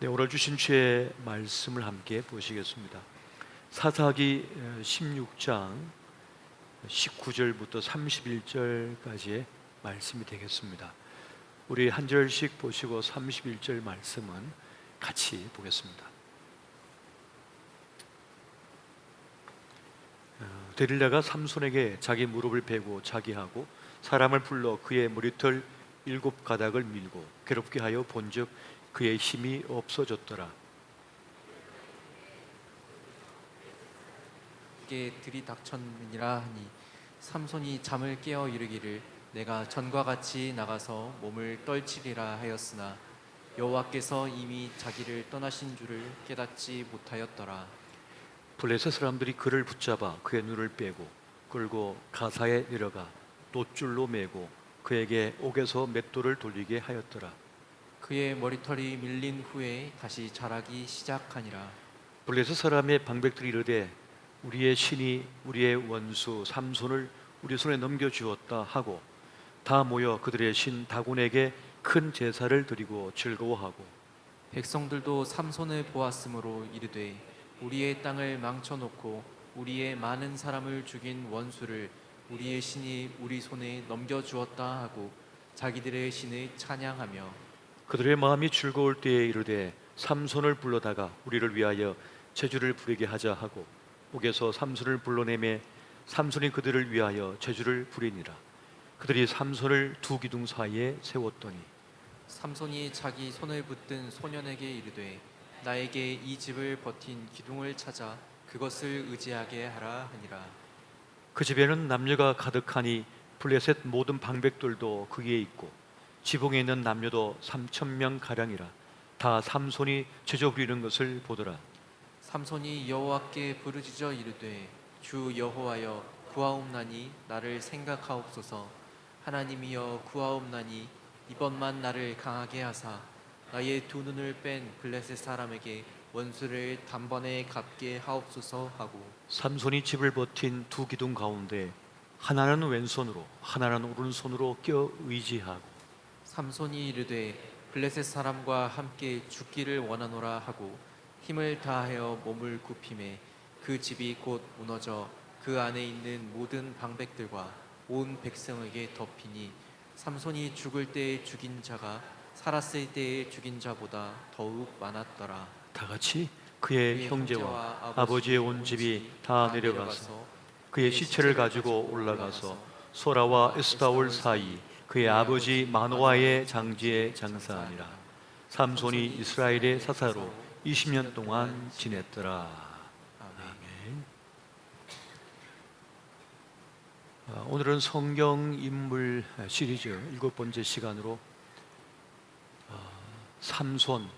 네, 오늘 주신 주의 말씀을 함께 보시겠습니다. 사사기 16장 19절부터 31절까지의 말씀이 되겠습니다. 우리 한 절씩 보시고 31절 말씀은 같이 보겠습니다. 데릴라가 삼손에게 자기 무릎을 베고 자기하고 사람을 불러 그의 머리털 7가닥을 밀고 괴롭게 하여 본즉 그의 힘이 없어졌더라. 께 들이닥쳤느니라 하니 삼손이 잠을 깨어 이르기를 내가 전과 같이 나가서 몸을 떨치리라 하였으나 여호와께서 이미 자기를 떠나신 줄을 깨닫지 못하였더라. 블레셋 사람들이 그를 붙잡아 그의 눈을 빼고 끌고 가사에 내려가 돛줄로 매고 그에게 옥에서 맷돌을 돌리게 하였더라. 그의 머리털이 밀린 후에 다시 자라기 시작하니라. 블레셋 사람의 방백들이 이르되 우리의 신이 우리의 원수 삼손을 우리 손에 넘겨주었다 하고 다 모여 그들의 신 다곤에게 큰 제사를 드리고 즐거워하고 백성들도 삼손을 보았으므로 이르되 우리의 땅을 망쳐놓고 우리의 많은 사람을 죽인 원수를 우리의 신이 우리 손에 넘겨주었다 하고 자기들의 신을 찬양하며 그들의 마음이 즐거울 때에 이르되 삼손을 불러다가 우리를 위하여 제주를 부리게 하자 하고 옥에서 삼손을 불러내매 삼손이 그들을 위하여 제주를 부리니라. 그들이 삼손을 두 기둥 사이에 세웠더니 삼손이 자기 손을 붙든 소년에게 이르되 나에게 이 집을 버틴 기둥을 찾아 그것을 의지하게 하라 하니라. 그 집에는 남녀가 가득하니 블레셋 모든 방백들도 거기에 있고 지붕에 있는 남녀도 3,000명 가량이라. 다 삼손이 제조 부리는 것을 보더라. 삼손이 여호와께 부르짖어 이르되 주 여호와여 구하옵나니 나를 생각하옵소서. 하나님이여 구하옵나니 이번만 나를 강하게 하사 나의 두 눈을 뺀 블레셋 사람에게 원수를 단번에 갚게 하옵소서 하고 삼손이 집을 버틴 두 기둥 가운데 하나는 왼손으로 하나는 오른손으로 껴 의지하고 삼손이 이르되 블레셋 사람과 함께 죽기를 원하노라 하고 힘을 다하여 몸을 굽히매 그 집이 곧 무너져 그 안에 있는 모든 방백들과 온 백성에게 덮이니 삼손이 죽을 때에 죽인 자가 살았을 때에 죽인 자보다 더욱 많았더라. 다 같이 그의 형제와 아버지의 온 집이 다 내려가서 그의 시체를 가지고 올라가서 소라와 에스타올 사이 그의 아버지 마노아의 장지에 장사하니라. 삼손이 이스라엘의 사사로 20년 동안 지냈더라. 아멘. 오늘은 성경 인물 시리즈 7번째 시간으로 삼손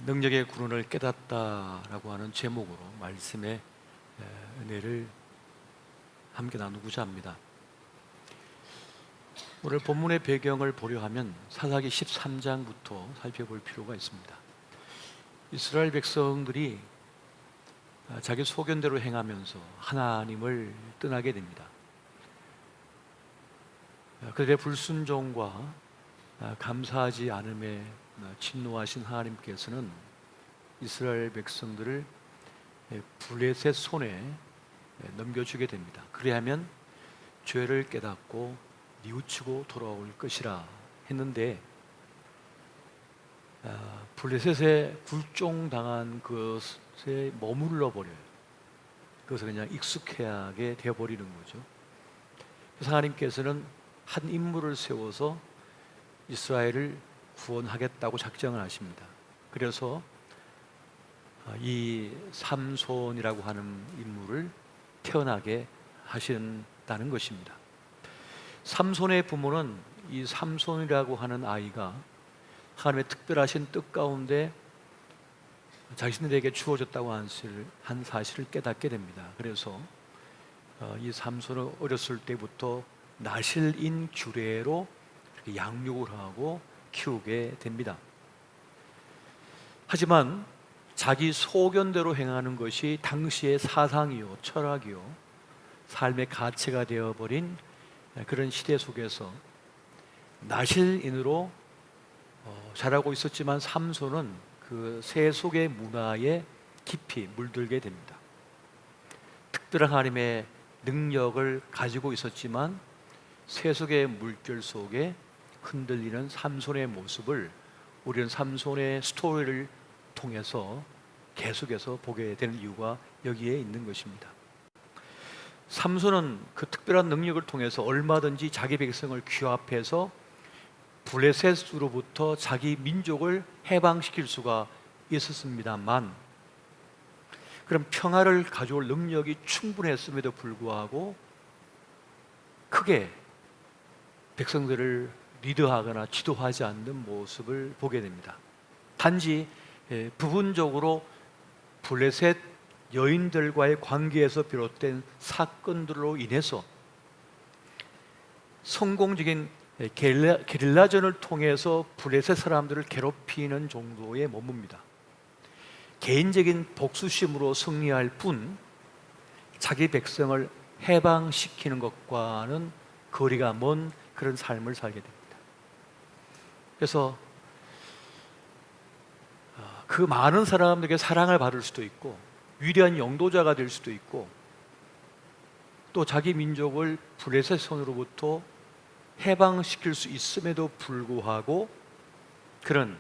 능력의 근원을 깨닫다라고 하는 제목으로 말씀의 은혜를 함께 나누고자 합니다. 오늘 본문의 배경을 보려 하면 사사기 13장부터 살펴볼 필요가 있습니다. 이스라엘 백성들이 자기 소견대로 행하면서 하나님을 떠나게 됩니다. 그들의 불순종과 감사하지 않음에 진노하신 하나님께서는 이스라엘 백성들을 블레셋 손에 넘겨주게 됩니다. 그리하면 죄를 깨닫고 뉘우치고 돌아올 것이라 했는데 블레셋에 굴종당한 것에 머물러 버려요. 그것을 그냥 익숙하게 되어버리는 거죠. 그래서 하나님께서는 한 인물을 세워서 이스라엘을 구원하겠다고 작정을 하십니다. 그래서 이 삼손이라고 하는 인물을 태어나게 하신다는 것입니다. 삼손의 부모는 이 삼손이라고 하는 아이가 하나님의 특별하신 뜻 가운데 자신들에게 주어졌다고 한 사실을 깨닫게 됩니다. 그래서 이 삼손은 어렸을 때부터 나실인 규례로 양육을 하고 키우게 됩니다. 하지만 자기 소견대로 행하는 것이 당시의 사상이요 철학이요 삶의 가치가 되어버린 그런 시대 속에서 나실인으로 자라고 있었지만 삼손은 그 세속의 문화에 깊이 물들게 됩니다. 특별한 하나님의 능력을 가지고 있었지만 세속의 물결 속에 흔들리는 삼손의 모습을 우리는 삼손의 스토리를 통해서 계속해서 보게 되는 이유가 여기에 있는 것입니다. 삼손은 그 특별한 능력을 통해서 얼마든지 자기 백성을 규합해서 블레셋으로부터 자기 민족을 해방시킬 수가 있었습니다만, 그럼 평화를 가져올 능력이 충분했음에도 불구하고 크게 백성들을 리드하거나 지도하지 않는 모습을 보게 됩니다. 단지 부분적으로 블레셋 여인들과의 관계에서 비롯된 사건들로 인해서 성공적인 게릴라전을 통해서 블레셋 사람들을 괴롭히는 정도에 머뭅니다. 개인적인 복수심으로 승리할 뿐 자기 백성을 해방시키는 것과는 거리가 먼 그런 삶을 살게 됩니다. 그래서 그 많은 사람들에게 사랑을 받을 수도 있고 위대한 영도자가 될 수도 있고 또 자기 민족을 블레셋 손으로부터 해방시킬 수 있음에도 불구하고 그런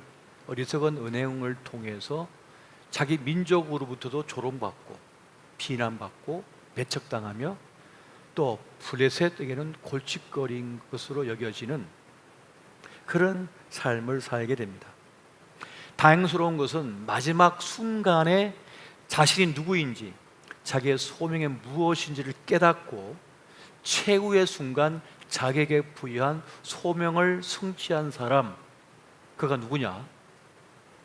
어리석은 은행을 통해서 자기 민족으로부터도 조롱받고 비난받고 배척당하며 또 블레셋에게는 골칫거리인 것으로 여겨지는 그런 삶을 살게 됩니다. 다행스러운 것은 마지막 순간에 자신이 누구인지 자기의 소명이 무엇인지를 깨닫고 최후의 순간 자기에게 부여한 소명을 성취한 사람, 그가 누구냐?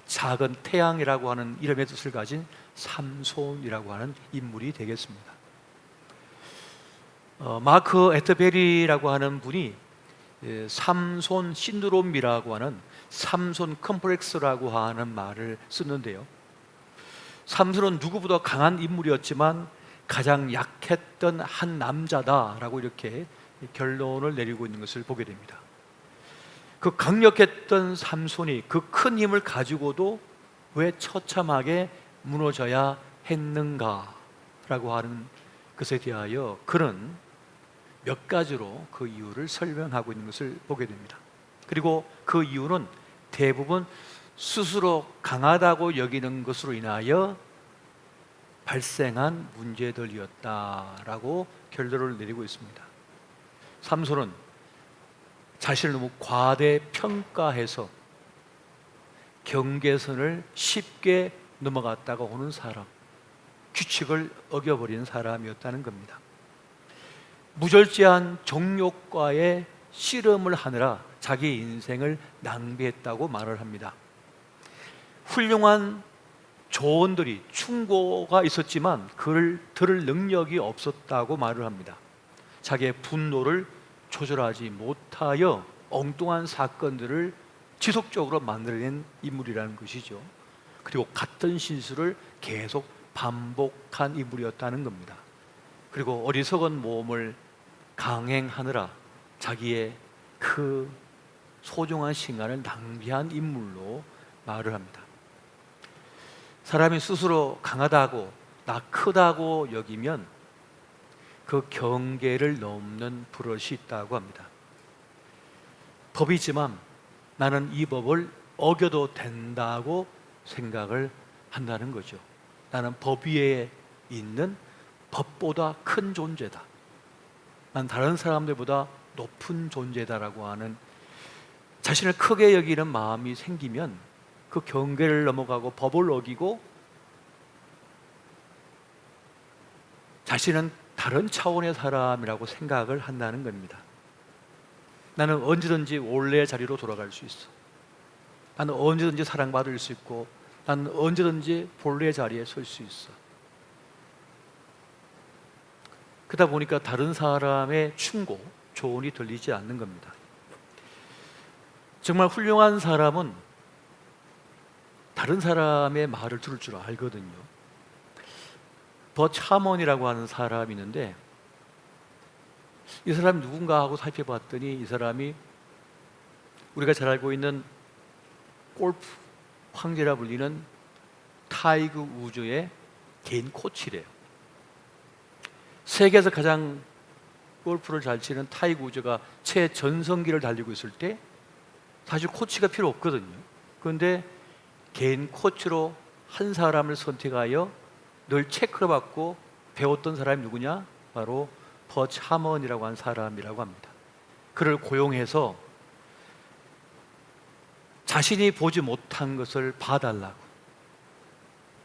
작은 태양이라고 하는 이름의 뜻을 가진 삼손이라고 하는 인물이 되겠습니다. 마크 에트베리라고 하는 분이 삼손 신드롬이라고 하는 삼손 컴플렉스라고 하는 말을 쓰는데요. 삼손은 누구보다 강한 인물이었지만 가장 약했던 한 남자다라고 이렇게 결론을 내리고 있는 것을 보게 됩니다. 그 강력했던 삼손이 그 큰 힘을 가지고도 왜 처참하게 무너져야 했는가라고 하는 것에 대하여 그는 몇 가지로 그 이유를 설명하고 있는 것을 보게 됩니다. 그리고 그 이유는 대부분 스스로 강하다고 여기는 것으로 인하여 발생한 문제들이었다라고 결론을 내리고 있습니다. 삼손은 자신을 너무 과대평가해서 경계선을 쉽게 넘어갔다가 오는 사람, 규칙을 어겨버린 사람이었다는 겁니다. 무절제한 정욕과의 씨름을 하느라 자기 인생을 낭비했다고 말을 합니다. 훌륭한 조언들이 충고가 있었지만 그를 들을 능력이 없었다고 말을 합니다. 자기의 분노를 조절하지 못하여 엉뚱한 사건들을 지속적으로 만들어낸 인물이라는 것이죠. 그리고 같은 실수를 계속 반복한 인물이었다는 겁니다. 그리고 어리석은 모험을 강행하느라 자기의 그 소중한 시간을 낭비한 인물로 말을 합니다. 사람이 스스로 강하다고 나 크다고 여기면 그 경계를 넘는 버릇이 있다고 합니다. 법이지만 나는 이 법을 어겨도 된다고 생각을 한다는 거죠. 나는 법 위에 있는 법보다 큰 존재다. 난 다른 사람들보다 높은 존재다라고 하는 자신을 크게 여기는 마음이 생기면 그 경계를 넘어가고 법을 어기고 자신은 다른 차원의 사람이라고 생각을 한다는 겁니다. 나는 언제든지 원래의 자리로 돌아갈 수 있어. 나는 언제든지 사랑받을 수 있고 나는 언제든지 본래의 자리에 설 수 있어. 그러다 보니까 다른 사람의 충고, 조언이 들리지 않는 겁니다. 정말 훌륭한 사람은 다른 사람의 말을 들을 줄 알거든요. 버치 하먼이라고 하는 사람이 있는데 이 사람이 누군가 하고 살펴봤더니 이 사람이 우리가 잘 알고 있는 골프 황제라 불리는 타이거 우즈의 개인 코치래요. 세계에서 가장 골프를 잘 치는 타이거 우즈가 최전성기를 달리고 있을 때 사실 코치가 필요 없거든요. 그런데 개인 코치로 한 사람을 선택하여 늘 체크를 받고 배웠던 사람이 누구냐? 바로 버치 하먼이라고 한 사람이라고 합니다. 그를 고용해서 자신이 보지 못한 것을 봐달라고,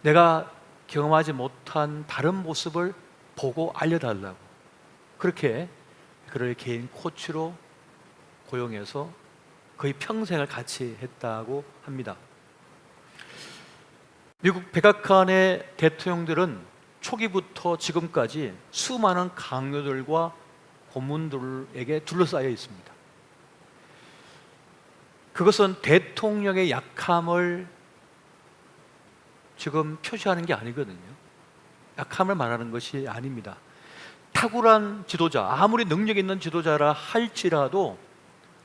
내가 경험하지 못한 다른 모습을 보고 알려달라고, 그렇게 그를 개인 코치로 고용해서 거의 평생을 같이 했다고 합니다. 미국 백악관의 대통령들은 초기부터 지금까지 수많은 강요들과 고문들에게 둘러싸여 있습니다. 그것은 대통령의 약함을 지금 표시하는 게 아니거든요. 약함을 말하는 것이 아닙니다. 탁월한 지도자, 아무리 능력 있는 지도자라 할지라도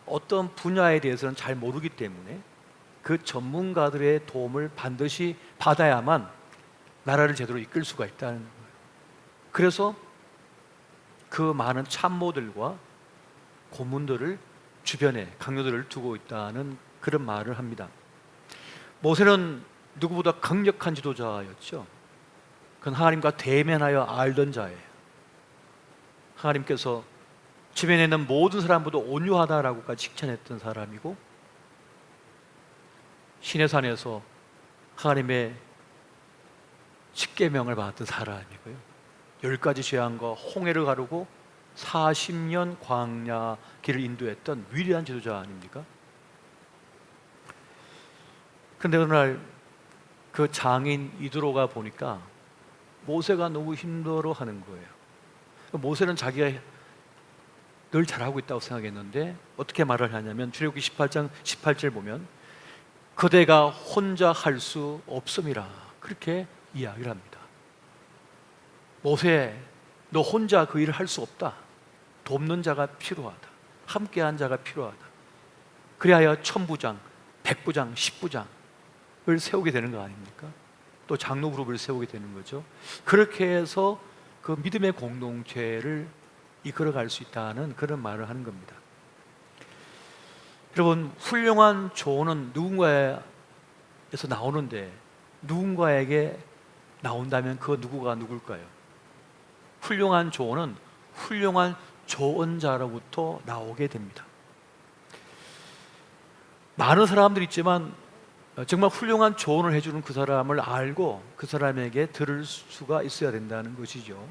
어떤 분야에 대해서는 잘 모르기 때문에 그 전문가들의 도움을 반드시 받아야만 나라를 제대로 이끌 수가 있다는 거예요. 그래서 그 많은 참모들과 고문들을 주변에 강요들을 두고 있다는 그런 말을 합니다. 모세는 누구보다 강력한 지도자였죠. 그건 하나님과 대면하여 알던 자예요. 하나님께서 주변에 있는 모든 사람보다 온유하다라고까지 칭찬했던 사람이고, 시내산에서 하나님의 십계명을 받았던 사람이고요. 10가지 재앙과 홍해를 가르고 40년 광야 길을 인도했던 위대한 지도자 아닙니까? 그런데 어느 날 그 장인 이드로가 보니까 모세가 너무 힘들어하는 거예요. 모세는 자기가 늘 잘하고 있다고 생각했는데 어떻게 말을 하냐면, 출애굽기 18장 18절 보면 그대가 혼자 할 수 없음이라, 그렇게 이야기를 합니다. 모세, 너 혼자 그 일을 할 수 없다. 돕는 자가 필요하다. 함께한 자가 필요하다. 그리하여 천부장, 백부장, 십부장을 세우게 되는 거 아닙니까? 또 장로 그룹을 세우게 되는 거죠. 그렇게 해서 그 믿음의 공동체를 이끌어갈 수 있다는 그런 말을 하는 겁니다. 여러분, 훌륭한 조언은 누군가에서 나오는데 누군가에게 나온다면 그 누구가 누굴까요? 훌륭한 조언은 훌륭한 조언자로부터 나오게 됩니다. 많은 사람들이 있지만 정말 훌륭한 조언을 해주는 그 사람을 알고 그 사람에게 들을 수가 있어야 된다는 것이죠.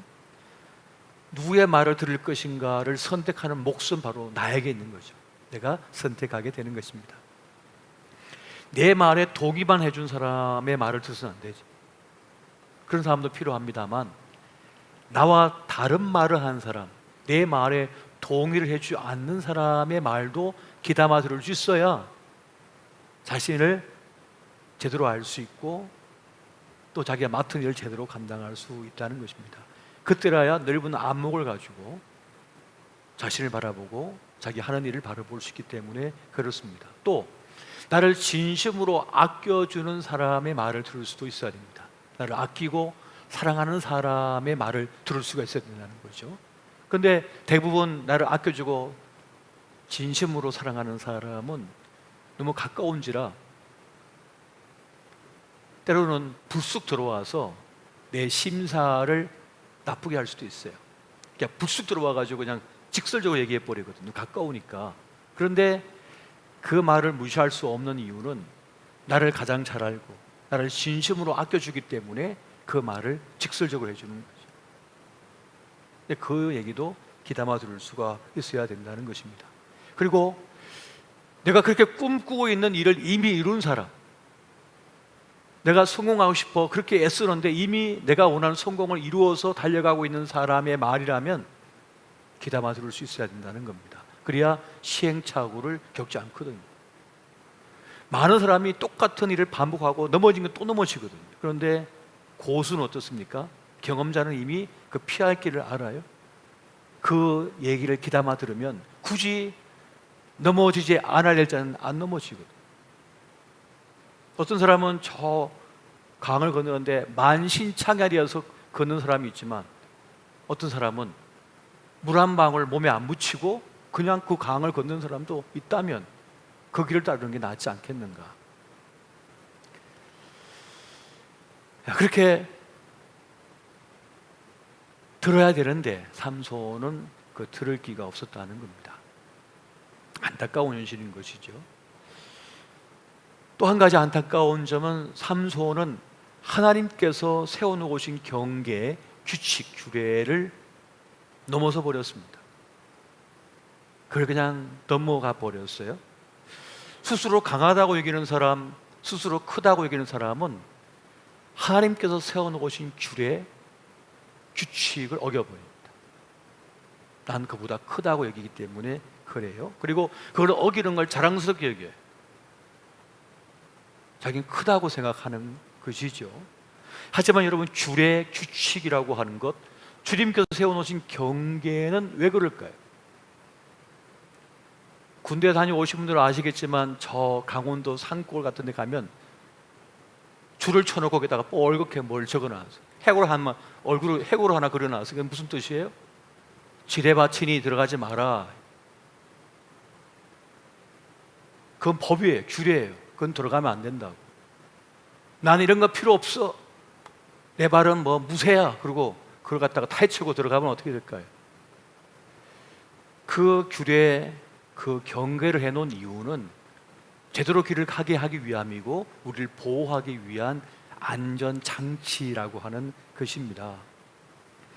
누구의 말을 들을 것인가를 선택하는 몫은 바로 나에게 있는 거죠. 내가 선택하게 되는 것입니다. 내 말에 동의만 해준 사람의 말을 들어서는 안 되죠. 그런 사람도 필요합니다만, 나와 다른 말을 한 사람, 내 말에 동의를 해주지 않는 사람의 말도 귀담아 들을 수 있어야 자신을 제대로 알 수 있고 또 자기가 맡은 일을 제대로 감당할 수 있다는 것입니다. 그때라야 넓은 안목을 가지고 자신을 바라보고 자기 하는 일을 바라볼 수 있기 때문에 그렇습니다. 또 나를 진심으로 아껴주는 사람의 말을 들을 수도 있어야 됩니다. 나를 아끼고 사랑하는 사람의 말을 들을 수가 있어야 된다는 거죠. 그런데 대부분 나를 아껴주고 진심으로 사랑하는 사람은 너무 가까운지라 때로는 불쑥 들어와서 내 심사를 나쁘게 할 수도 있어요. 그냥 불쑥 들어와가지고 그냥 직설적으로 얘기해 버리거든요. 가까우니까. 그런데 그 말을 무시할 수 없는 이유는 나를 가장 잘 알고 나를 진심으로 아껴주기 때문에 그 말을 직설적으로 해주는 거죠. 근데 그 얘기도 귀담아 들을 수가 있어야 된다는 것입니다. 그리고 내가 그렇게 꿈꾸고 있는 일을 이미 이룬 사람, 내가 성공하고 싶어 그렇게 애쓰는데 이미 내가 원하는 성공을 이루어서 달려가고 있는 사람의 말이라면 귀담아 들을 수 있어야 된다는 겁니다. 그래야 시행착오를 겪지 않거든요. 많은 사람이 똑같은 일을 반복하고 넘어지면 또 넘어지거든요. 그런데 고수는 어떻습니까? 경험자는 이미 그 피할 길을 알아요. 그 얘기를 귀담아 들으면 굳이 넘어지지 않을 자는 안 넘어지거든요. 어떤 사람은 저 강을 건너는데 만신창이하여서 걷는 사람이 있지만, 어떤 사람은 물 한 방울 몸에 안 묻히고 그냥 그 강을 걷는 사람도 있다면 그 길을 따르는 게 낫지 않겠는가? 그렇게 들어야 되는데 삼손은 그 들을 기가 없었다는 겁니다. 안타까운 현실인 것이죠. 또 한 가지 안타까운 점은 삼손은 하나님께서 세워놓으신 경계, 규칙, 규례를 넘어서 버렸습니다. 그걸 그냥 넘어가 버렸어요. 스스로 강하다고 여기는 사람, 스스로 크다고 여기는 사람은 하나님께서 세워놓으신 규례, 규칙을 어겨버립니다. 난 그보다 크다고 여기기 때문에 그래요. 그리고 그걸 어기는 걸 자랑스럽게 여겨요. 자기는 크다고 생각하는 것이죠. 하지만 여러분, 규례, 규칙이라고 하는 것, 주님께서 세워놓으신 경계는 왜 그럴까요? 군대 다녀오신 분들은 아시겠지만 저 강원도 산골 같은 데 가면 줄을 쳐놓고 거기다가 뻘겋게 뭘 적어놨어요. 해골 하나 그려놨어요. 그게 무슨 뜻이에요? 지뢰밭이니 들어가지 마라. 그건 법이에요. 규례예요. 그건 들어가면 안 된다고. 나는 이런 거 필요 없어. 내 발은 뭐 무쇠야. 그리고 그걸 갖다가 타이치고 들어가면 어떻게 될까요? 그 규례, 그 경계를 해놓은 이유는 제대로 길을 가게 하기 위함이고 우리를 보호하기 위한 안전장치라고 하는 것입니다.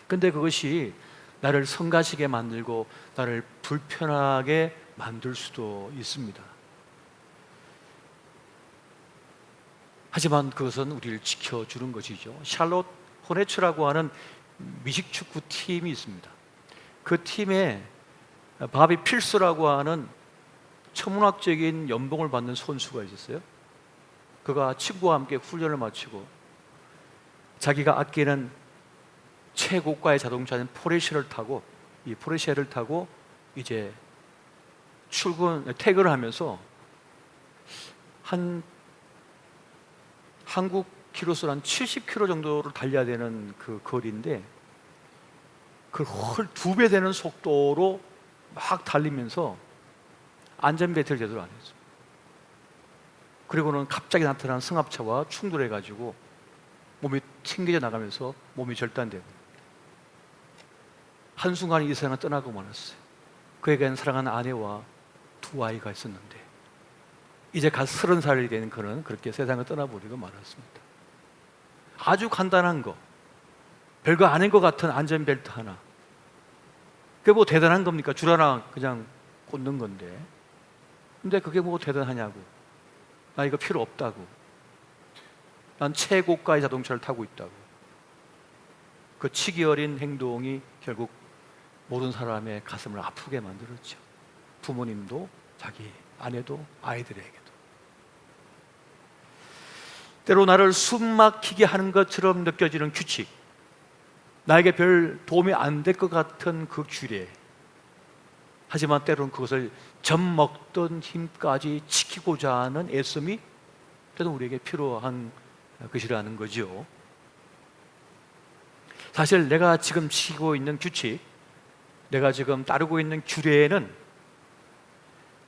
근데 그것이 나를 성가시게 만들고 나를 불편하게 만들 수도 있습니다. 하지만 그것은 우리를 지켜주는 것이죠. 샬롯 호네츠라고 하는 미식축구 팀이 있습니다. 그 팀에 바비 필스라고 하는 천문학적인 연봉을 받는 선수가 있었어요. 그가 친구와 함께 훈련을 마치고 자기가 아끼는 최고가의 자동차인 포르쉐를 타고 이제 퇴근을 하면서 한국 키로수로 한 70km 정도를 달려야 되는 그 거리인데 그걸 2배 되는 속도로 막 달리면서 안전벨트를 제대로 안 했어요. 그리고는 갑자기 나타난 승합차와 충돌해가지고 몸이 튕겨져 나가면서 몸이 절단되고 한순간에 이 세상을 떠나고 말았어요. 그에게는 사랑하는 아내와 2아이가 있었는데 이제 갓 30살이 된 그는 그렇게 세상을 떠나버리고 말았습니다. 아주 간단한 거, 별거 아닌 것 같은 안전벨트 하나, 그게 뭐 대단한 겁니까? 줄 하나 그냥 꽂는 건데. 근데 그게 뭐 대단하냐고. 나 이거 필요 없다고. 난 최고가의 자동차를 타고 있다고. 그 치기 어린 행동이 결국 모든 사람의 가슴을 아프게 만들었죠. 부모님도, 자기 아내도, 아이들에게도. 때로 나를 숨막히게 하는 것처럼 느껴지는 규칙, 나에게 별 도움이 안 될 것 같은 그 규례, 하지만 때로는 그것을 젖먹던 힘까지 지키고자 하는 애씀이 때로 우리에게 필요한 것이라는 거죠. 사실 내가 지금 지키고 있는 규칙, 내가 지금 따르고 있는 규례는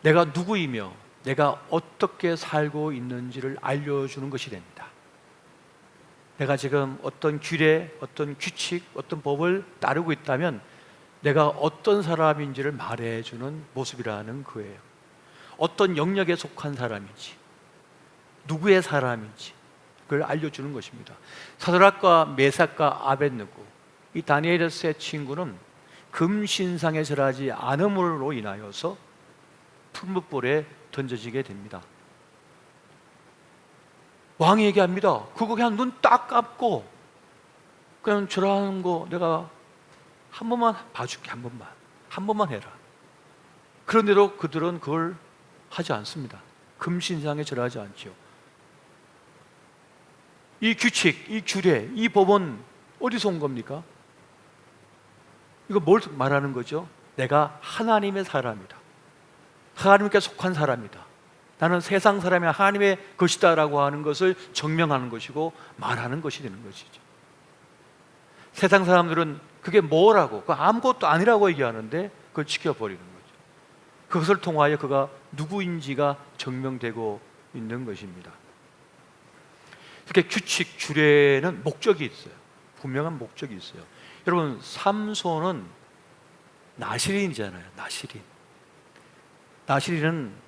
내가 누구이며 내가 어떻게 살고 있는지를 알려주는 것이 됩니다. 내가 지금 어떤 규례, 어떤 규칙, 어떤 법을 따르고 있다면 내가 어떤 사람인지를 말해주는 모습이라는 거예요. 어떤 영역에 속한 사람인지, 누구의 사람인지 그걸 알려주는 것입니다. 사드락과 메삭과 아벳느고, 이 다니엘의 세 친구는 금신상에 절하지 않음으로 인하여서 풀무불에 던져지게 됩니다. 왕이 얘기합니다. 그거 그냥 눈 딱 감고 그냥 절하는 거 내가 한 번만 봐줄게. 한 번만 해라. 그런데도 그들은 그걸 하지 않습니다. 금신상에 절하지 않지요. 이 규칙, 이 규례, 이 법은 어디서 온 겁니까? 이거 뭘 말하는 거죠? 내가 하나님의 사람이다. 하나님께 속한 사람이다. 나는 세상 사람이 하나님의 것이다라고 하는 것을 증명하는 것이고 말하는 것이 되는 것이죠. 세상 사람들은 그게 뭐라고, 그 아무것도 아니라고 얘기하는데 그걸 지켜버리는 거죠. 그것을 통하여 그가 누구인지가 증명되고 있는 것입니다. 이렇게 규칙, 규례는 목적이 있어요. 분명한 목적이 있어요. 여러분, 삼손은 나실인이잖아요. 나실인은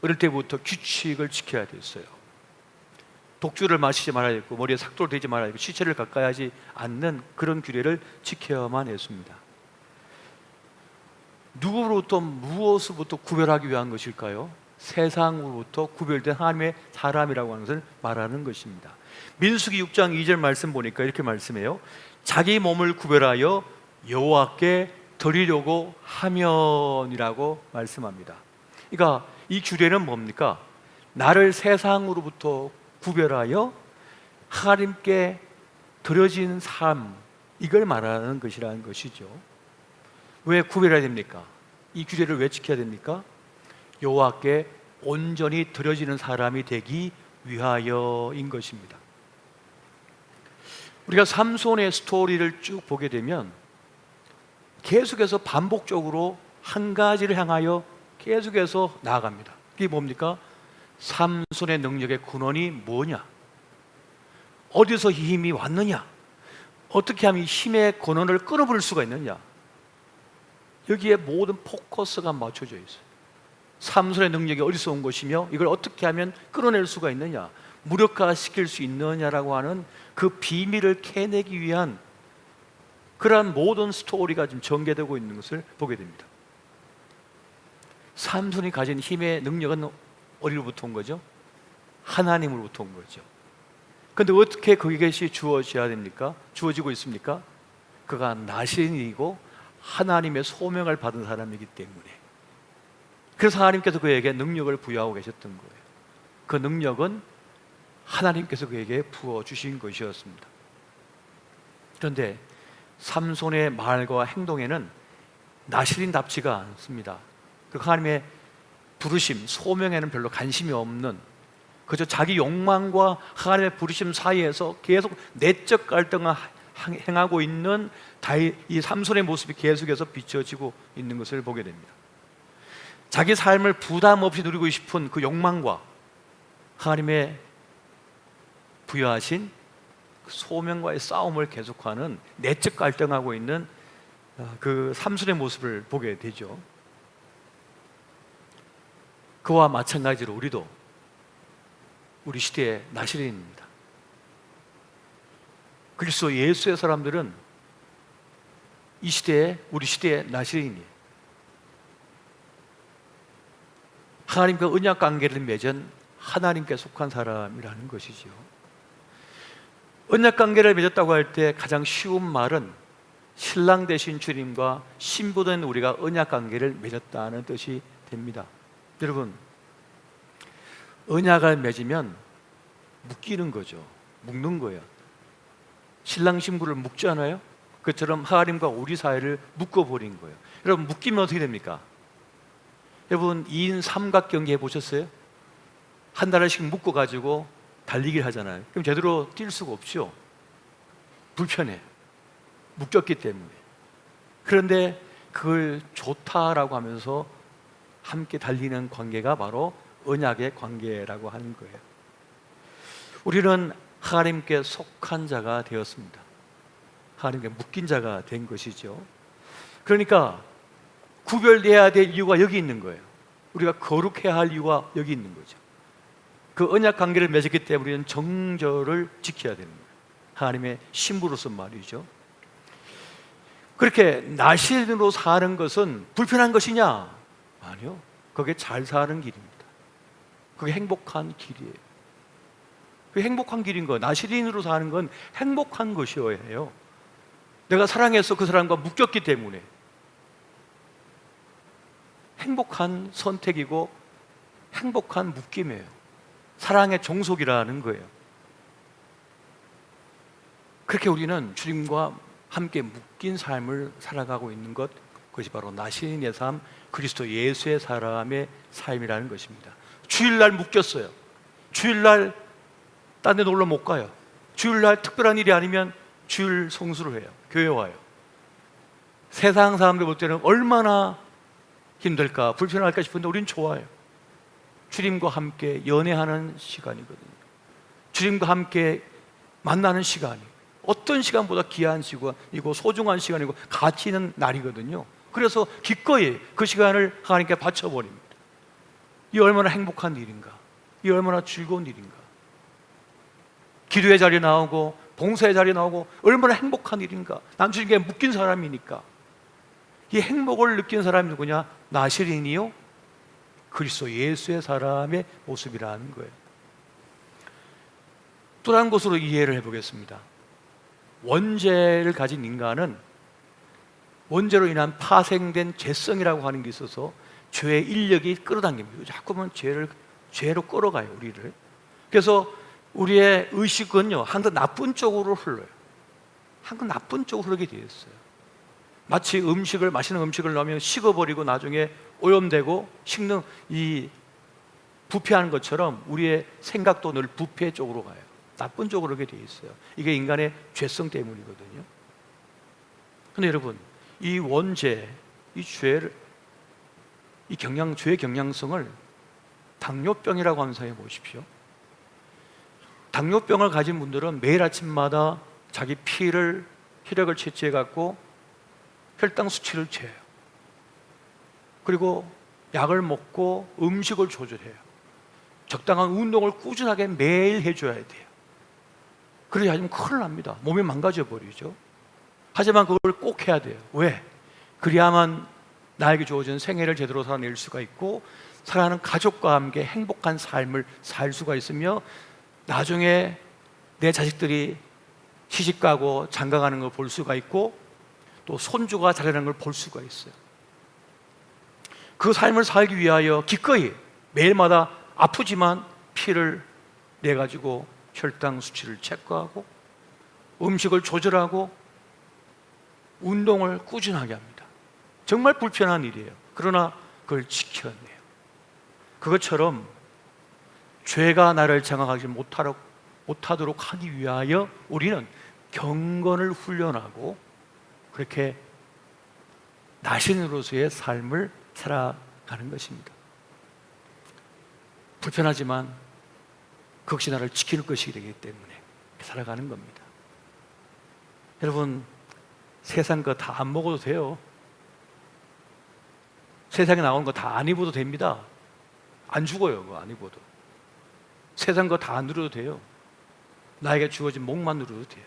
어릴 때부터 규칙을 지켜야 됐어요. 독주를 마시지 말아야 했고, 머리에 삭도를 대지 말아야 했고, 시체를 가까이 하지 않는 그런 규례를 지켜야만 했습니다. 누구로부터 무엇으로부터 구별하기 위한 것일까요? 세상으로부터 구별된 하나님의 사람이라고 하는 것을 말하는 것입니다. 민수기 6장 2절 말씀 보니까 이렇게 말씀해요. 자기 몸을 구별하여 여호와께 드리려고 하면이라고 말씀합니다. 그러니까 이 규례는 뭡니까? 나를 세상으로부터 구별하여 하나님께 드려진 삶, 이걸 말하는 것이라는 것이죠. 왜 구별해야 됩니까? 이 규례를 왜 지켜야 됩니까? 여호와께 온전히 드려지는 사람이 되기 위하여인 것입니다. 우리가 삼손의 스토리를 쭉 보게 되면 계속해서 반복적으로 한 가지를 향하여 계속해서 나아갑니다. 그게 뭡니까? 삼손의 능력의 근원이 뭐냐? 어디서 이 힘이 왔느냐? 어떻게 하면 이 힘의 근원을 끊어버릴 수가 있느냐? 여기에 모든 포커스가 맞춰져 있어요. 삼손의 능력이 어디서 온 것이며 이걸 어떻게 하면 끌어낼 수가 있느냐, 무력화시킬 수 있느냐라고 하는 그 비밀을 캐내기 위한 그러한 모든 스토리가 지금 전개되고 있는 것을 보게 됩니다. 삼손이 가진 힘의 능력은 어디로부터 온 거죠? 하나님으로부터 온 거죠. 그런데 어떻게 그것이 주어져야 됩니까? 주어지고 있습니까? 그가 나신이고 하나님의 소명을 받은 사람이기 때문에, 그래서 하나님께서 그에게 능력을 부여하고 계셨던 거예요. 그 능력은 하나님께서 그에게 부어주신 것이었습니다. 그런데 삼손의 말과 행동에는 나실인답지가 않습니다. 그 하나님의 부르심, 소명에는 별로 관심이 없는, 그저 자기 욕망과 하나님의 부르심 사이에서 계속 내적 갈등을 행하고 있는 이 삼손의 모습이 계속해서 비춰지고 있는 것을 보게 됩니다. 자기 삶을 부담 없이 누리고 싶은 그 욕망과 하나님의 부여하신 소명과의 싸움을 계속하는, 내적 갈등하고 있는 그 삼손의 모습을 보게 되죠. 그와 마찬가지로 우리도 우리 시대의 나실인입니다. 그리스도 예수의 사람들은 이 시대에, 우리 시대의 나실인이에요. 하나님과 언약 관계를 맺은 하나님께 속한 사람이라는 것이죠. 언약 관계를 맺었다고 할 때 가장 쉬운 말은 신랑 되신 주님과 신부된 우리가 언약 관계를 맺었다는 뜻이 됩니다. 여러분, 언약을 맺으면 묶이는 거죠. 묶는 거예요. 신랑 신부를 묶잖아요. 그처럼 하나님과 우리 사이를 묶어버린 거예요. 여러분, 묶이면 어떻게 됩니까? 여러분, 2인 삼각경기 해보셨어요? 한 달씩 묶어가지고 달리기를 하잖아요. 그럼 제대로 뛸 수가 없죠. 불편해. 묶였기 때문에. 그런데 그걸 좋다라고 하면서 함께 달리는 관계가 바로 언약의 관계라고 하는 거예요. 우리는 하나님께 속한 자가 되었습니다. 하나님께 묶인 자가 된 것이죠. 그러니까 구별돼야 될 이유가 여기 있는 거예요. 우리가 거룩해야 할 이유가 여기 있는 거죠. 그 언약 관계를 맺었기 때문에 우리는 정절을 지켜야 되는 거예요. 하나님의 신부로서 말이죠. 그렇게 나실인으로 사는 것은 불편한 것이냐? 아니요. 그게 잘 사는 길입니다. 그게 행복한 길이에요. 그게 행복한 길인 거예요. 나실인으로 사는 건 행복한 것이어야 해요. 내가 사랑해서 그 사람과 묶였기 때문에 행복한 선택이고 행복한 묶임이에요. 사랑의 종속이라는 거예요. 그렇게 우리는 주님과 함께 묶인 삶을 살아가고 있는 것, 그것이 바로 나실인의 삶, 그리스도 예수의 사람의 삶이라는 것입니다. 주일날 묶였어요. 주일날 딴 데 놀러 못 가요. 주일날 특별한 일이 아니면 주일 성수를 해요. 교회 와요. 세상 사람들 볼 때는 얼마나 힘들까, 불편할까 싶은데 우린 좋아요. 주님과 함께 연애하는 시간이거든요. 주님과 함께 만나는 시간이 어떤 시간보다 귀한 시간이고 소중한 시간이고 가치 있는 날이거든요. 그래서 기꺼이 그 시간을 하나님께 바쳐버립니다. 이 얼마나 행복한 일인가, 이 얼마나 즐거운 일인가. 기도의 자리에 나오고 봉사의 자리에 나오고 얼마나 행복한 일인가. 난 주님께 묶인 사람이니까. 이 행복을 느낀 사람이 누구냐? 나시린이요 그리스도 예수의 사람의 모습이라는 거예요. 또 다른 것으로 이해를 해보겠습니다. 원죄를 가진 인간은 원죄로 인한 파생된 죄성이라고 하는 게 있어서 죄의 인력이 끌어당깁니다. 자꾸만 죄로 끌어가요, 우리를. 그래서 우리의 의식은요, 항상 나쁜 쪽으로 흘러요. 항상 나쁜 쪽으로 흐르게 되어 있어요. 마치 맛있는 음식을 넣으면 식어버리고 나중에 오염되고 식는 이 부패하는 것처럼 우리의 생각도 늘 부패 쪽으로 가요. 나쁜 쪽으로 그렇게 되어 있어요. 이게 인간의 죄성 때문이거든요. 그런데 여러분, 이 원죄, 이 죄의 경향성을 당뇨병이라고 한번 생각해 보십시오. 당뇨병을 가진 분들은 매일 아침마다 자기 혈액을 채취해 갖고 혈당 수치를 재요. 그리고 약을 먹고 음식을 조절해요. 적당한 운동을 꾸준하게 매일 해줘야 돼요. 그러지 않으면 큰일 납니다. 몸이 망가져 버리죠. 하지만 그걸 꼭 해야 돼요. 왜? 그래야만 나에게 주어진 생애를 제대로 살아낼 수가 있고 사랑하는 가족과 함께 행복한 삶을 살 수가 있으며 나중에 내 자식들이 시집가고 장가가는 걸 볼 수가 있고 또 손주가 자라는 걸 볼 수가 있어요. 그 삶을 살기 위하여 기꺼이 매일마다 아프지만 피를 내가지고 혈당 수치를 체크하고 음식을 조절하고 운동을 꾸준하게 합니다. 정말 불편한 일이에요. 그러나 그걸 지켜내요. 그것처럼 죄가 나를 장악하지 못하도록 하기 위하여 우리는 경건을 훈련하고 그렇게 나신으로서의 삶을 살아가는 것입니다. 불편하지만 그것이 나를 지키는 것이기 되기 때문에 살아가는 겁니다. 여러분, 세상 거 다 안 먹어도 돼요. 세상에 나오는 거 다 안 입어도 됩니다. 안 죽어요. 그거 안 입어도. 세상 거 다 안 누려도 돼요. 나에게 주어진 목만 누려도 돼요.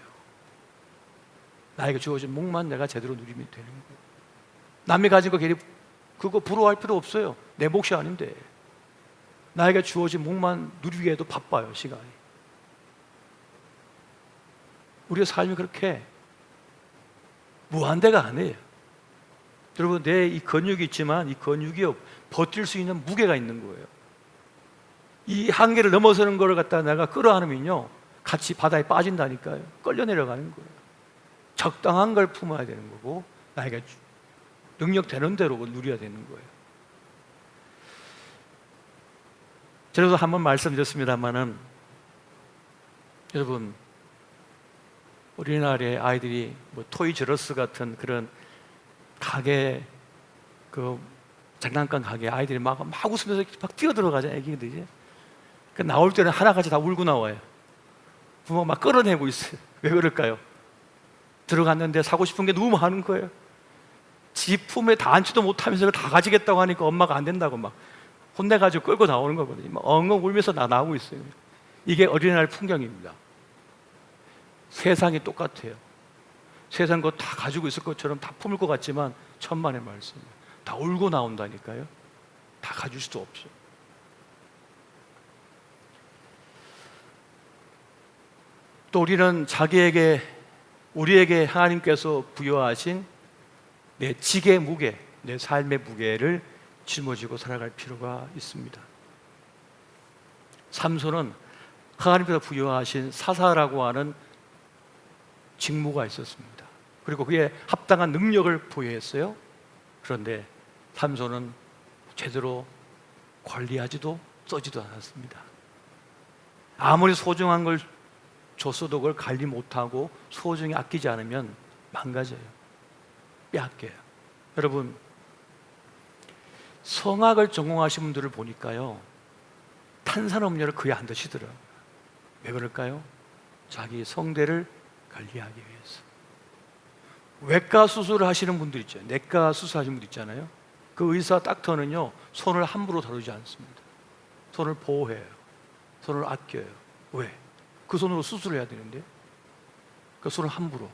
나에게 주어진 목만 내가 제대로 누리면 되는 거예요. 남이 가진 거 괜히 그거 부러워할 필요 없어요. 내 몫이 아닌데. 나에게 주어진 목만 누리기에도 바빠요, 시간이. 우리의 삶이 그렇게 무한대가 아니에요. 여러분, 내 이 근육이 있지만 이 근육이 버틸 수 있는 무게가 있는 거예요. 이 한계를 넘어서는 걸 갖다 내가 끌어안으면요 같이 바다에 빠진다니까요. 끌려 내려가는 거예요. 적당한 걸 품어야 되는 거고 나에게 능력 되는 대로 누려야 되는 거예요. 저도 한번 말씀드렸습니다만은 여러분, 우리나라의 아이들이 뭐 토이저러스 같은 그런 가게, 그 장난감 가게 아이들이 막 웃으면서 막 뛰어들어가잖아요, 애기들이. 그 나올 때는 하나같이 다 울고 나와요. 부모가 막 끌어내고 있어요. 왜 그럴까요? 들어갔는데 사고 싶은 게 너무 많은 거예요. 지 품에 다 앉지도 못하면서 그걸 다 가지겠다고 하니까 엄마가 안 된다고 막 혼내가지고 끌고 나오는 거거든요. 막 엉엉 울면서 나오고 있어요. 이게 어린이날 풍경입니다. 세상이 똑같아요. 세상 거 다 가지고 있을 것처럼 다 품을 것 같지만 천만의 말씀이에요. 다 울고 나온다니까요. 다 가질 수도 없어요. 또 우리는 우리에게 하나님께서 부여하신 내 직의 무게, 내 삶의 무게를 짊어지고 살아갈 필요가 있습니다. 삼손은 하나님께서 부여하신 사사라고 하는 직무가 있었습니다. 그리고 그에 합당한 능력을 부여했어요. 그런데 삼손은 제대로 관리하지도 써지도 않았습니다. 아무리 소중한 걸 줬어도 그걸 관리 못하고 소중히 아끼지 않으면 망가져요. 빼앗겨요. 여러분, 성악을 전공하신 분들을 보니까요, 탄산음료를 거의 안 드시더라고요. 왜 그럴까요? 자기 성대를 관리하기 위해서. 외과 수술을 하시는 분들 있죠. 내과 수술하시는 분들 있잖아요. 그 의사 닥터는요, 손을 함부로 다루지 않습니다. 손을 보호해요. 손을 아껴요. 왜? 그 손으로 수술을 해야 되는데 그 손을 함부로.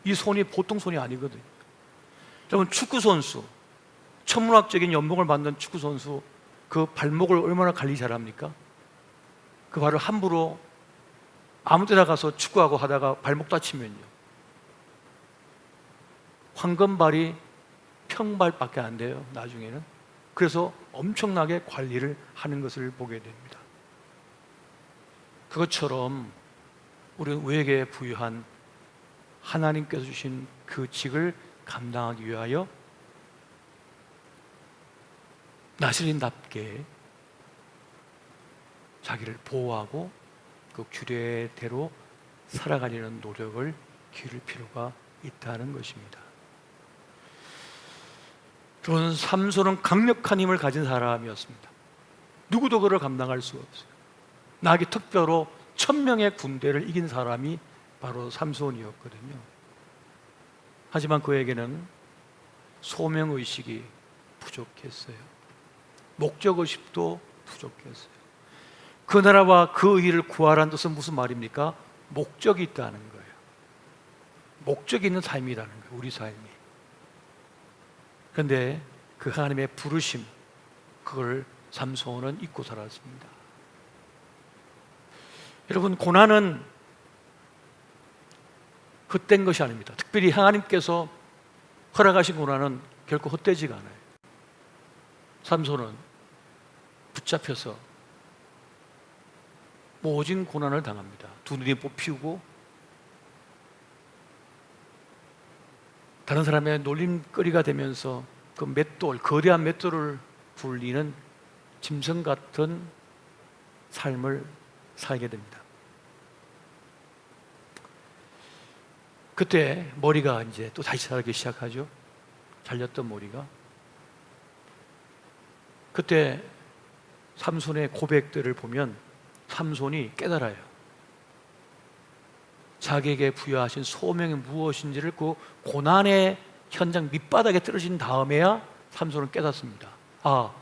이 손이 보통 손이 아니거든요. 여러분, 축구 선수, 천문학적인 연봉을 받는 축구 선수, 그 발목을 얼마나 관리 잘합니까? 그 발을 함부로 아무 데나 가서 축구하고 하다가 발목 다치면요, 황금발이 평발밖에 안 돼요, 나중에는. 그래서 엄청나게 관리를 하는 것을 보게 됩니다. 그것처럼 우리는 우리에게 부여한 하나님께서 주신 그 직을 감당하기 위하여 나시린답게 자기를 보호하고 그 규례대로 살아가려는 노력을 기울일 필요가 있다는 것입니다. 저는 삼손은 강력한 힘을 가진 사람이었습니다. 누구도 그를 감당할 수가 없어요. 나에게 특별로 1000명의 군대를 이긴 사람이 바로 삼손이었거든요. 하지만 그에게는 소명의식이 부족했어요. 목적의식도 부족했어요. 그 나라와 그 의를 구하라는 뜻은 무슨 말입니까? 목적이 있다는 거예요. 목적이 있는 삶이라는 거예요, 우리 삶이. 그런데 그 하나님의 부르심, 그걸 삼손은 잊고 살았습니다. 여러분, 고난은 헛된 것이 아닙니다. 특별히 하나님께서 허락하신 고난은 결코 헛되지가 않아요. 삼손은 붙잡혀서 모진 고난을 당합니다. 두 눈이 뽑히고 다른 사람의 놀림거리가 되면서 그 맷돌, 거대한 맷돌을 굴리는 짐승 같은 삶을 살게 됩니다. 그때 머리가 이제 또 다시 자라기 시작하죠. 잘렸던 머리가. 그때 삼손의 고백들을 보면 삼손이 깨달아요. 자기에게 부여하신 소명이 무엇인지를 그 고난의 현장 밑바닥에 떨어진 다음에야 삼손은 깨닫습니다. 아,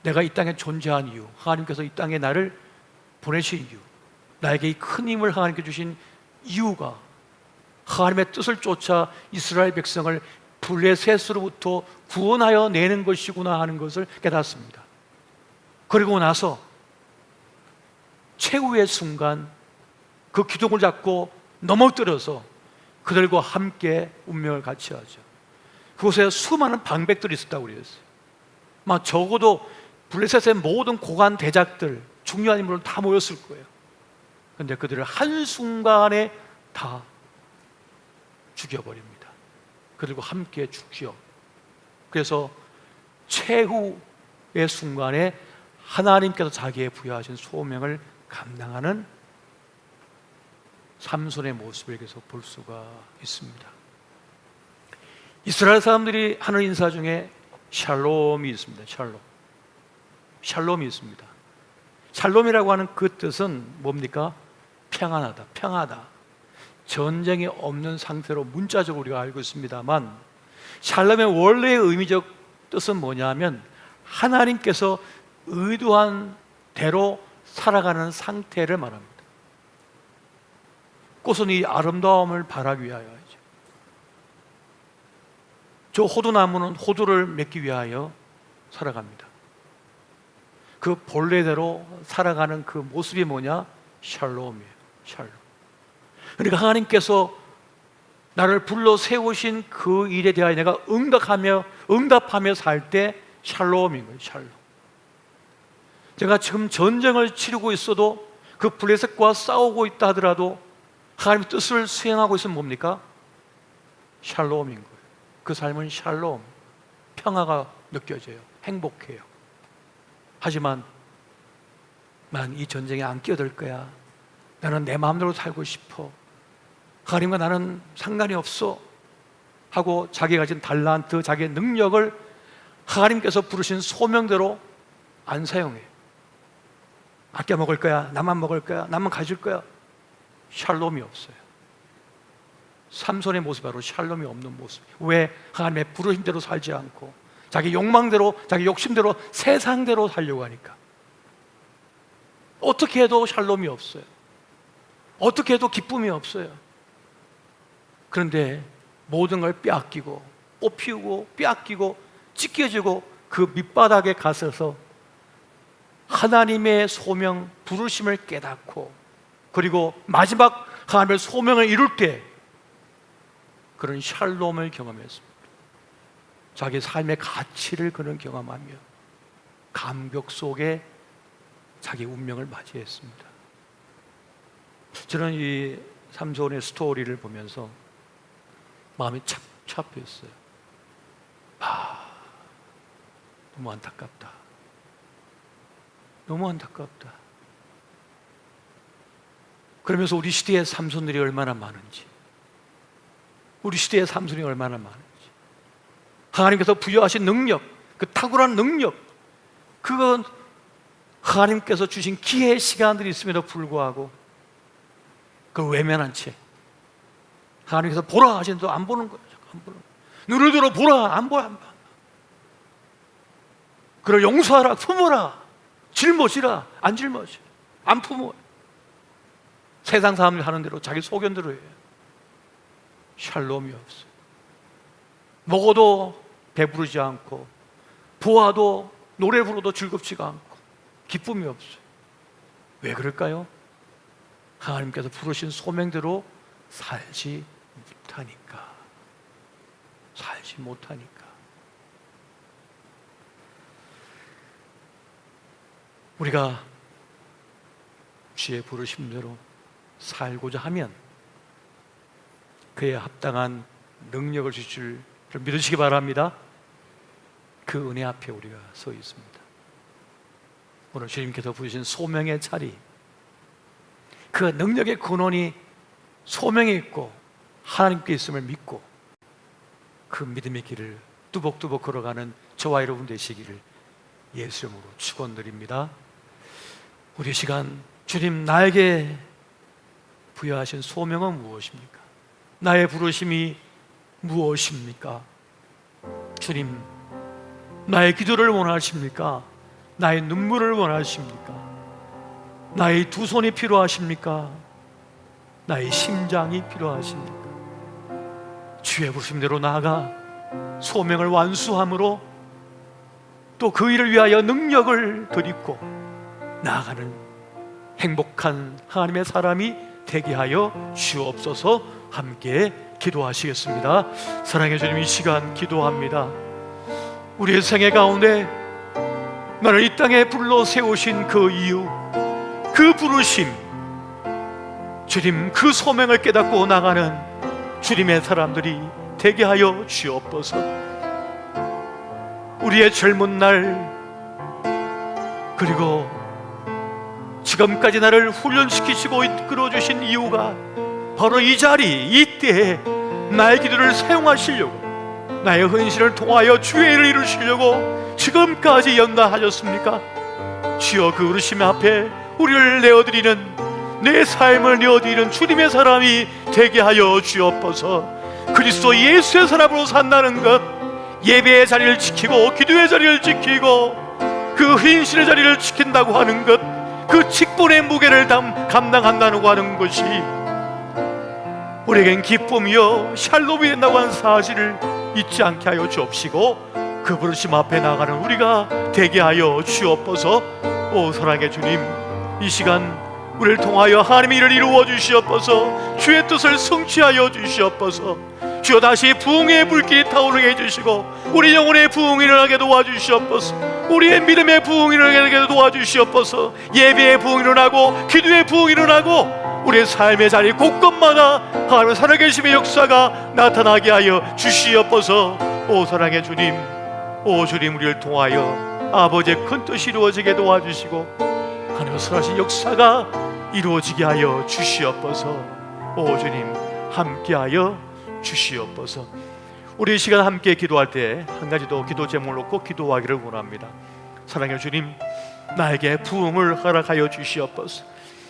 내가 이 땅에 존재한 이유, 하나님께서 이 땅에 나를 보내신 이유, 나에게 이 큰 힘을 하나님께 주신 이유가 하나님의 뜻을 쫓아 이스라엘 백성을 블레셋으로부터 구원하여 내는 것이구나 하는 것을 깨닫습니다. 그리고 나서 최후의 순간 그 기둥을 잡고 넘어뜨려서 그들과 함께 운명을 같이 하죠. 그곳에 수많은 방백들이 있었다고 그랬어요. 적어도 블레셋의 모든 고관 대작들, 중요한 인물은 다 모였을 거예요. 그런데 그들을 한순간에 다 죽여버립니다. 그들과 함께 죽죠. 그래서 최후의 순간에 하나님께서 자기의 부여하신 소명을 감당하는 삼손의 모습을 여기서 볼 수가 있습니다. 이스라엘 사람들이 하는 인사 중에 샬롬이 있습니다. 샬롬이 있습니다. 샬롬이라고 하는 그 뜻은 뭡니까? 평안하다, 평하다. 전쟁이 없는 상태로 문자적으로 우리가 알고 있습니다만, 샬롬의 원래의 의미적 뜻은 뭐냐면 하나님께서 의도한 대로 살아가는 상태를 말합니다. 꽃은 이 아름다움을 바라기 위하여죠. 저 호두나무는 호두를 맺기 위하여 살아갑니다. 그 본래대로 살아가는 그 모습이 뭐냐? 샬롬이에요. 샬롬. 그러니까 하나님께서 나를 불러 세우신 그 일에 대하여 내가 응답하며 살 때 샬롬인 거예요. 샬롬. 제가 지금 전쟁을 치르고 있어도 그 블레셋과 싸우고 있다 하더라도 하나님의 뜻을 수행하고 있으면 뭡니까? 샬롬인 거예요. 그 삶은 샬롬, 평화가 느껴져요. 행복해요. 하지만 난 이 전쟁에 안 끼어들 거야. 나는 내 마음대로 살고 싶어. 하나님과 나는 상관이 없어 하고 자기가 가진 달란트, 자기의 능력을 하나님께서 부르신 소명대로 안 사용해. 아껴 먹을 거야, 나만 먹을 거야, 나만 가질 거야. 샬롬이 없어요. 삼손의 모습이 바로 샬롬이 없는 모습. 왜? 하나님의 부르심대로 살지 않고 자기 욕망대로, 자기 욕심대로, 세상대로 살려고 하니까. 어떻게 해도 샬롬이 없어요. 어떻게 해도 기쁨이 없어요. 그런데 모든 걸 빼앗기고 뽑히고 빼앗기고 찢겨지고 그 밑바닥에 가서서 하나님의 소명, 부르심을 깨닫고 그리고 마지막 하나님의 소명을 이룰 때 그런 샬롬을 경험했습니다. 자기 삶의 가치를 그는 경험하며 감격 속에 자기 운명을 맞이했습니다. 저는 이 삼손의 스토리를 보면서 마음이 착잡했어요. 너무 안타깝다. 너무 안타깝다. 그러면서 우리 시대의 삼손들이 얼마나 많은지, 우리 시대의 삼손이 얼마나 많은지, 하나님께서 부여하신 능력, 그 탁월한 능력, 그건 하나님께서 주신 기회의 시간들이 있음에도 불구하고 그걸 외면한 채 하나님께서 보라 하시는데도 안 보는 거예요. 안 보는 거예요. 눈을 들어 보라, 안 보여, 안 봐. 그걸 용서하라, 품어라, 짊어지라, 안 짊어져, 안 품어. 세상 사람들이 하는 대로 자기 소견대로 해요. 샬롬이 없어요. 먹어도 배부르지 않고 보아도 노래 부르도 즐겁지가 않고 기쁨이 없어요. 왜 그럴까요? 하나님께서 부르신 소명대로 살지 못하니까. 살지 못하니까. 우리가 주의 부르심대로 살고자 하면 그에 합당한 능력을 주실 줄 믿으시기 바랍니다. 그 은혜 앞에 우리가 서 있습니다. 오늘 주님께서 부르신 소명의 자리, 그 능력의 근원이 소명에 있고 하나님께 있음을 믿고 그 믿음의 길을 뚜벅뚜벅 걸어가는 저와 여러분 되시기를 예수 이름으로 축원드립니다. 우리 시간 주님 나에게 부여하신 소명은 무엇입니까? 나의 부르심이 무엇입니까? 주님, 나의 기도를 원하십니까? 나의 눈물을 원하십니까? 나의 두 손이 필요하십니까? 나의 심장이 필요하십니까? 주의 부르심대로 나아가 소명을 완수함으로 또 그 일을 위하여 능력을 드리고 나아가는 행복한 하나님의 사람이 되게 하여 주옵소서. 함께 기도하시겠습니다. 사랑해 주님, 이 시간 기도합니다. 우리의 생애 가운데 나를 이 땅에 불러 세우신 그 이유, 그 부르심, 주님 그 소명을 깨닫고 나가는 주님의 사람들이 되게 하여 주옵소서. 우리의 젊은 날 그리고 지금까지 나를 훈련시키시고 이끌어 주신 이유가 바로 이 자리, 이때에 나의 기도를 사용하시려고, 나의 헌신을 통하여 주의 일을 이루시려고 지금까지 연단하셨습니까? 주여, 그 부르심 앞에 우리를 내어드리는, 내 삶을 내어드리는 주님의 사람이 되게 하여 주옵소서. 그리스도 예수의 사람으로 산다는 것, 예배의 자리를 지키고 기도의 자리를 지키고 그 헌신의 자리를 지킨다고 하는 것, 그 직분의 무게를 감당한다고 하는 것이 우리에겐 기쁨이요 샬롬이 된다고 하는 사실을 잊지 않게 하여 주옵시고 그 부르심 앞에 나가는 우리가 되게 하여 주옵소서. 오 사랑의 주님, 이 시간 우리를 통하여 하나님의 일을 이루어 주시옵소서. 주의 뜻을 성취하여 주시옵소서. 주여, 다시 부흥의 불길이 타오르게 해주시고 우리 영혼의 부흥이 일어나게 도와주시옵소서. 우리의 믿음의 부흥이 일어나게 도와주시옵소서. 예배의 부흥이 일어나고 기도의 부흥이 일어나고 우리의 삶의 자리 곳곳마다 하나님의 살아계심의 역사가 나타나게 하여 주시옵소서. 오 사랑의 주님, 오 주님, 우리를 통하여 아버지의 큰 뜻이 이루어지게 도와주시고 하나님의 선하신 역사가 이루어지게 하여 주시옵소서. 오 주님, 함께하여 주시옵소서. 우리 이 시간 함께 기도할 때 한 가지 더 기도 제목을 놓고 기도하기를 원합니다. 사랑의 주님, 나에게 부흥을 허락하여 주시옵소서.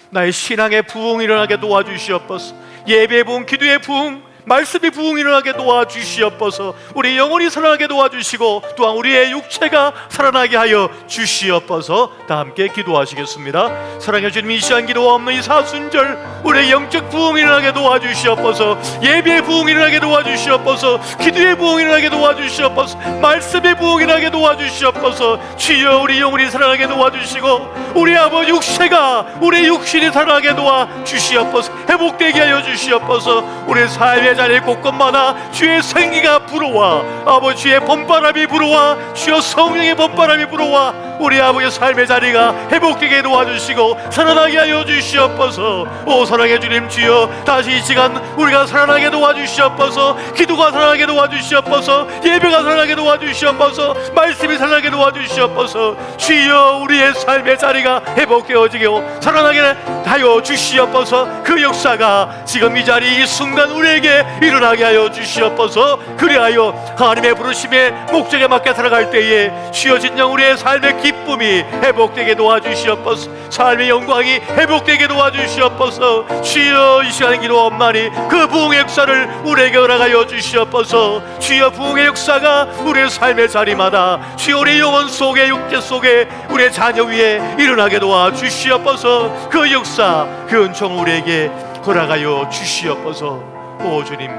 나의 신앙의 부흥이 일어나게 도와주시옵소서. 예배의 부흥, 기도의 부흥, 말씀의 부흥이 일어나게 도와주시옵소서. 우리 영혼이 살아나게 도와주시고 또한 우리의 육체가 살아나게 하여 주시옵소서. 다 함께 기도하시겠습니다. 사랑해 주님, 이 시간 기도 없는 이 사순절 우리의 영적 부흥이 일어나게 도와주시옵소서. 예배의 부흥이 일어나게 도와주시옵소서. 기도의 부흥이 일어나게 도와주시옵소서. 말씀의 부흥이 일어나게 도와주시옵소서. 주여, 우리 영혼이 살아나게 도와주시고 우리 아버지 육체가, 우리 육신이 살아나게 도와주시옵소서. 회복되게 하여 주시옵소서. 우리 삶의 자리 곳곳마다 주의 생기가 불어와 아버지 주의 봄바람이 불어와 주여 성령의 봄바람이 불어와 우리 아버지의 삶의 자리가 회복되게 도와주시고 살아나게 하여 주시옵소서. 오 사랑의 주님, 주여 다시 이 시간 우리가 살아나게 도와주시옵소서. 기도가 살아나게 도와주시옵소서. 예배가 살아나게 도와주시옵소서. 말씀이 살아나게 도와주시옵소서. 주여, 우리의 삶의 자리가 회복되어지게 살아나게 하여 주시옵소서. 그 역사가 지금 이 자리 이 순간 우리에게 일어나게 하여 주시옵소서. 그리하여 하나님의 부르심의 목적에 맞게 살아갈 때에 주여 진정 우리의 삶의 기쁨이 회복되게 도와주시옵소서. 삶의 영광이 회복되게 도와주시옵소서. 주여, 이 시간에 기도하옵나니 그 부흥의 역사를 우리에게 허락하여 주시옵소서. 주여, 부흥의 역사가 우리의 삶의 자리마다 주여 우리 영혼 속에, 육체 속에, 우리의 자녀 위에 일어나게 도와주시옵소서. 그 역사, 그 은총을 우리에게 허락하여 주시옵소서. 오 주님,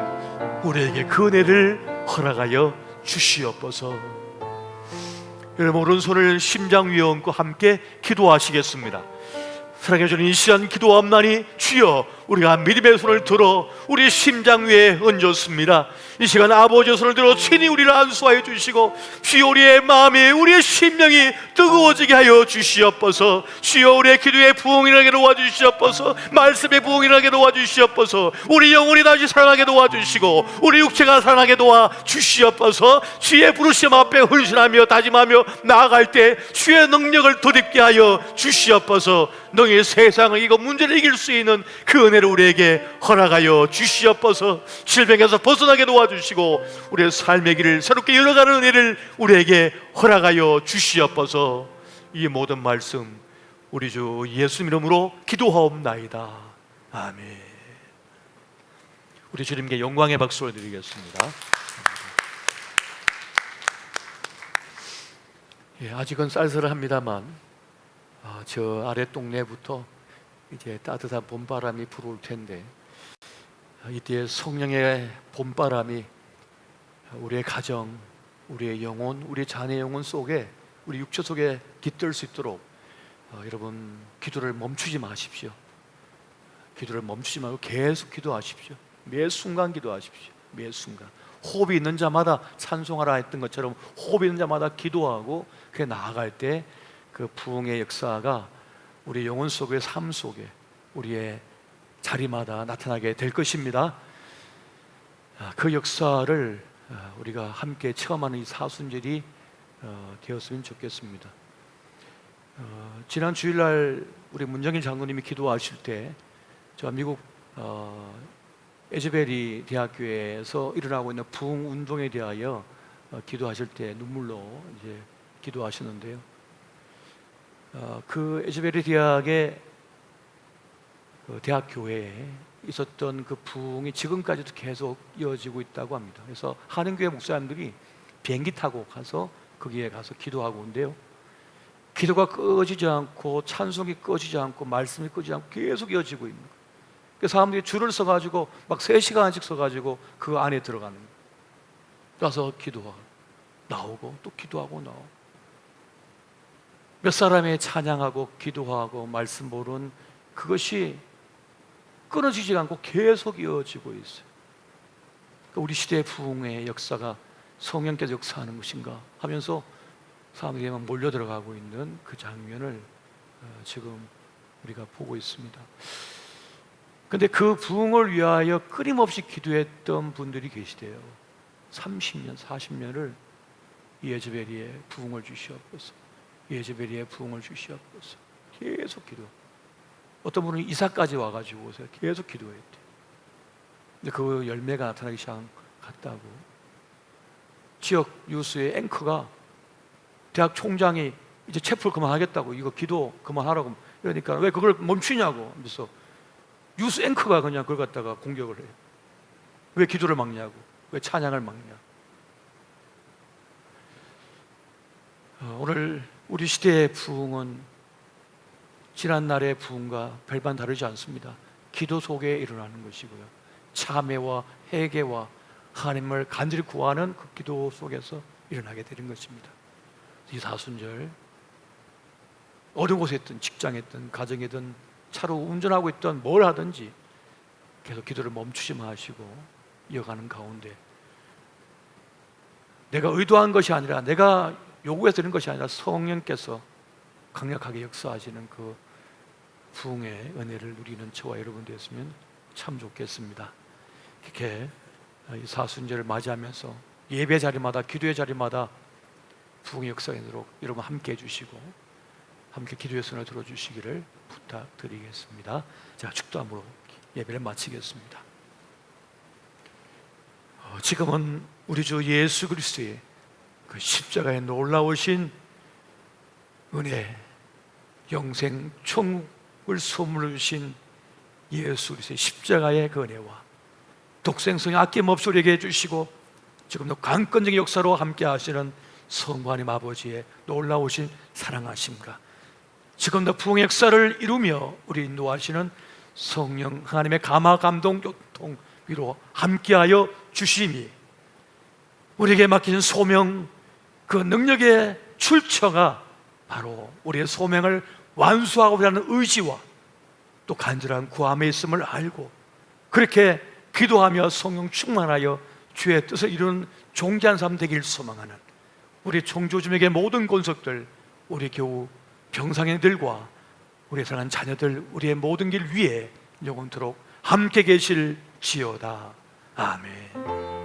우리에게 그 은혜를 허락하여 주시옵소서. 여러분, 오른손을 심장 위에 얹고 함께 기도하시겠습니다. 사랑해 주님, 이 시간 기도함나니 주여, 우리가 믿음의 손을 들어 우리 심장 위에 얹었습니다. 이 시간 아버지의 손을 들어 친히 우리를 안수하여 주시고 주여, 우리의 마음이, 우리의 심령이 뜨거워지게 하여 주시옵소서. 주여, 우리의 기도의 부흥이 일어나게 도와주시옵소서. 말씀의 부흥이 일어나게 도와주시옵소서. 우리 영혼이 다시 살아나게 도와주시고 우리 육체가 살아나게 도와주시옵소서. 주의 부르심 앞에 헌신하며 다짐하며 나아갈 때 주의 능력을 덧입게 하여 주시옵소서. 너희 세상을, 이거 문제를 이길 수 있는 그 은혜를 우리에게 허락하여 주시옵소서. 질병에서 벗어나게 도와주시고 우리의 삶의 길을 새롭게 열어가는 은혜를 우리에게 허락하여 주시옵소서. 이 모든 말씀 우리 주 예수 이름으로 기도하옵나이다. 아멘. 우리 주님께 영광의 박수를 드리겠습니다. 아직은 쌀쌀합니다만 저 아래 동네부터 이제 따뜻한 봄바람이 불어올 텐데 이때 성령의 봄바람이 우리의 가정, 우리의 영혼, 우리의 자녀의 영혼 속에, 우리 육체 속에 깃들 수 있도록 여러분 기도를 멈추지 마십시오. 기도를 멈추지 말고 계속 기도하십시오. 매 순간 기도하십시오. 매 순간 호흡이 있는 자마다 찬송하라 했던 것처럼 호흡이 있는 자마다 기도하고 그게 나아갈 때 그 부흥의 역사가 우리 영혼 속의 삶 속에, 우리의 자리마다 나타나게 될 것입니다. 그 역사를 우리가 함께 체험하는 이 사순절이 되었으면 좋겠습니다. 지난 주일날 우리 문정일 장로님이 기도하실 때 저 미국 에즈베리 대학교에서 일어나고 있는 부흥 운동에 대하여 기도하실 때 눈물로 이제 기도하셨는데요. 그 에즈베리 대학의 대학 교회에 있었던 그 부흥이 지금까지도 계속 이어지고 있다고 합니다. 그래서 한인교회 목사님들이 비행기 타고 가서 거기에 가서 기도하고 온대요. 기도가 꺼지지 않고 찬송이 꺼지지 않고 말씀이 꺼지지 않고 계속 이어지고 있는 거예요. 그 사람들이 줄을 서가지고 막 3시간씩 서가지고 그 안에 들어가는 거예요. 가서 기도하고 나오고 또 기도하고 나오고 몇 사람이 찬양하고 기도하고 말씀 보는 그것이 끊어지지 않고 계속 이어지고 있어요. 우리 시대의 부흥의 역사가 성령께서 역사하는 것인가 하면서 사람들이 막 몰려 들어가고 있는 그 장면을 지금 우리가 보고 있습니다. 그런데 그 부흥을 위하여 끊임없이 기도했던 분들이 계시대요. 30년, 40년을 이 에즈베리에 부흥을 주시옵소서. 예즈벨의 부흥을 주시옵소서. 계속 기도. 어떤 분은 이사까지 와가지고 계속 기도했대. 근데 그 열매가 나타나기 시작했다고. 지역 뉴스의 앵커가 대학 총장이 이제 체포를 그만하겠다고, 이거 기도 그만하라고 이러니까 왜 그걸 멈추냐고. 그래서 뉴스 앵커가 그냥 그걸 갖다가 공격을 해요. 왜 기도를 막냐고, 왜 찬양을 막냐. 오늘 우리 시대의 부흥은 지난날의 부흥과 별반 다르지 않습니다. 기도 속에 일어나는 것이고요, 참회와 회개와 하나님을 간절히 구하는 그 기도 속에서 일어나게 되는 것입니다. 이 사순절 어느 곳에 있든, 직장에 있든, 가정이든, 차로 운전하고 있든 뭘 하든지 계속 기도를 멈추지 마시고 이어가는 가운데, 내가 의도한 것이 아니라, 내가 요구해서 되는 것이 아니라 성령께서 강력하게 역사하시는 그 부흥의 은혜를 누리는 저와 여러분 되었으면 참 좋겠습니다. 이렇게 이 사순절을 맞이하면서 예배 자리마다, 기도의 자리마다 부흥의 역사가 있도록 여러분 함께 해주시고 함께 기도의 손을 들어주시기를 부탁드리겠습니다. 제가 축도함으로 예배를 마치겠습니다. 지금은 우리 주 예수 그리스도의 그 십자가에 놀라우신 은혜, 영생 천국을 선물로 주신 예수 그리스도의 십자가의 그 은혜와 독생성이 아낌없이 우리에게 해주시고 지금도 강권적인 역사로 함께 하시는 성부 하나님 아버지의 놀라우신 사랑하심과 지금도 부흥의 역사를 이루며 우리 인도하시는 성령 하나님의 감화 감동 교통 위로 함께하여 주심이, 우리에게 맡긴 소명, 그 능력의 출처가 바로 우리의 소명을 완수하고자 하는 의지와 또 간절한 구함에 있음을 알고 그렇게 기도하며 성령 충만하여 주의 뜻을 이루는 존귀한 삶 되길 소망하는 우리 총조즘에게 모든 권속들, 우리 교우 병상인들과 우리의 사랑하는 자녀들, 우리의 모든 길 위에 영원토록 함께 계실지어다. 아멘.